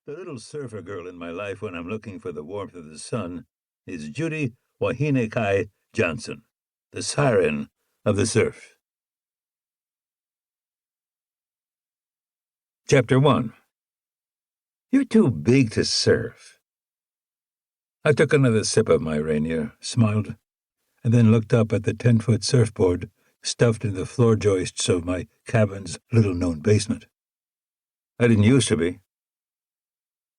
The little surfer girl in my life when I'm looking for the warmth of the sun is Judy Wahinekai Johnson, the siren of the surf. Chapter 1. You're too big to surf. I took another sip of my Rainier, smiled, and then looked up at the 10-foot surfboard stuffed in the floor joists of my cabin's little-known basement. I didn't used to be.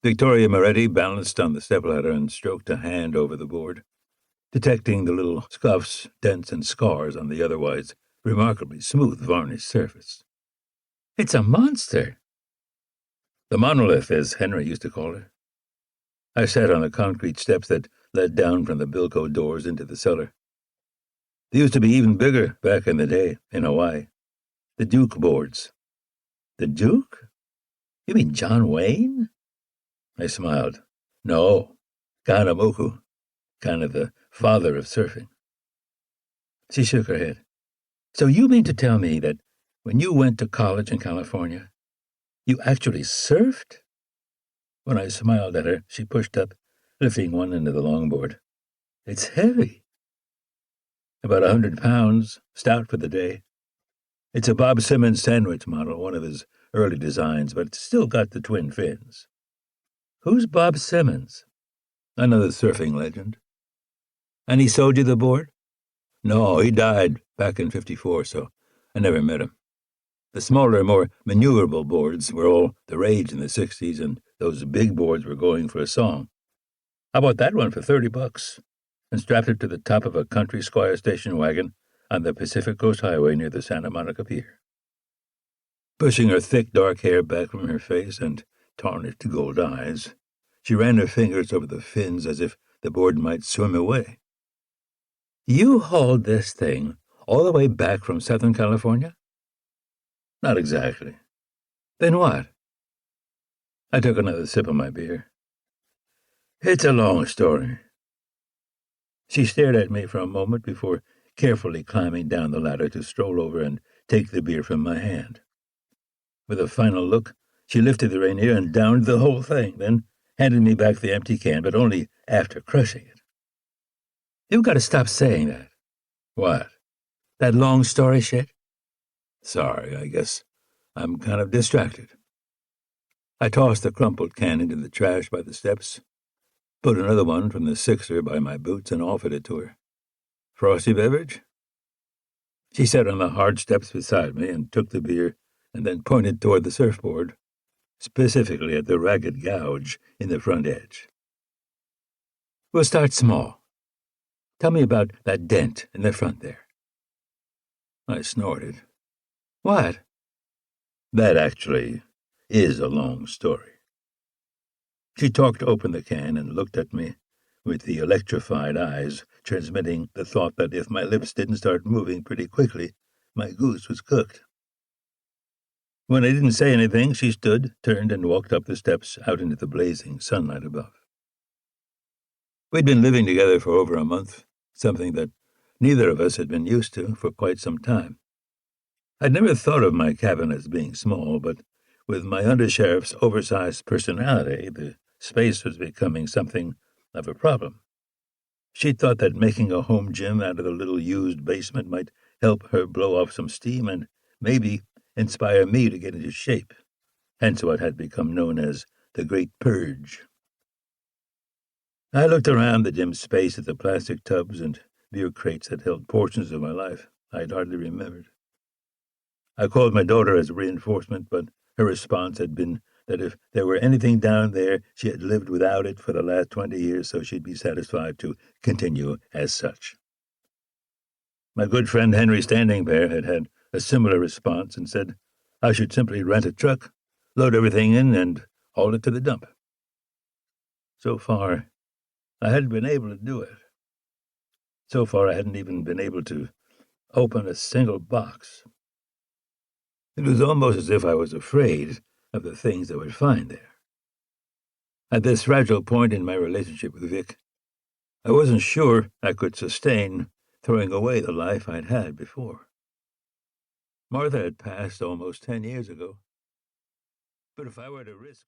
Victoria Moretti balanced on the stepladder and stroked a hand over the board, detecting the little scuffs, dents, and scars on the otherwise remarkably smooth varnished surface. It's a monster. The monolith, as Henry used to call it. I sat on the concrete steps that led down from the Bilko doors into the cellar. They used to be even bigger back in the day, in Hawaii. The Duke boards. The Duke? You mean John Wayne? I smiled. No, Kanamoku, kind of the father of surfing. She shook her head. So you mean to tell me that when you went to college in California, you actually surfed? When I smiled at her, she pushed up, lifting one end of the longboard. It's heavy. About 100 pounds, stout for the day. It's a Bob Simmons sandwich model, one of his early designs, but it's still got the twin fins. Who's Bob Simmons? Another surfing legend. And he sold you the board? No, he died back in '54, so I never met him. The smaller, more maneuverable boards were all the rage in the '60s, and those big boards were going for a song. I bought that one for $30 and strapped it to the top of a country squire station wagon on the Pacific Coast Highway near the Santa Monica Pier. Pushing her thick, dark hair back from her face and tarnished gold eyes, she ran her fingers over the fins as if the board might swim away. You hauled this thing all the way back from Southern California? Not exactly. Then what? I took another sip of my beer. It's a long story. She stared at me for a moment before carefully climbing down the ladder to stroll over and take the beer from my hand. With a final look, she lifted the Rainier and downed the whole thing, then handed me back the empty can, but only after crushing it. You've got to stop saying that. What? That long story shit? Sorry, I guess I'm kind of distracted. I tossed the crumpled can into the trash by the steps, put another one from the sixer by my boots, and offered it to her. Frosty beverage? She sat on the hard steps beside me and took the beer and then pointed toward the surfboard, specifically at the ragged gouge in the front edge. We'll start small. Tell me about that dent in the front there. I snorted. What? That actually is a long story. She talked open the can and looked at me with the electrified eyes, transmitting the thought that if my lips didn't start moving pretty quickly, my goose was cooked. When I didn't say anything, she stood, turned, and walked up the steps out into the blazing sunlight above. We'd been living together for over a month, something that neither of us had been used to for quite some time. I'd never thought of my cabin as being small, but with my undersheriff's oversized personality, the space was becoming something of a problem. She thought that making a home gym out of the little used basement might help her blow off some steam and maybe inspire me to get into shape, hence what had become known as the Great Purge. I looked around the dim space at the plastic tubs and beer crates that held portions of my life I'd hardly remembered. I called my daughter as reinforcement, but her response had been that if there were anything down there, she had lived without it for the last 20 years, so she'd be satisfied to continue as such. My good friend Henry Standing Bear had had a similar response and said I should simply rent a truck, load everything in, and haul it to the dump. So far, I hadn't been able to do it. So far, I hadn't even been able to open a single box. It was almost as if I was afraid of the things I would find there. At this fragile point in my relationship with Vic, I wasn't sure I could sustain throwing away the life I'd had before. Martha had passed almost 10 years ago. But if I were to risk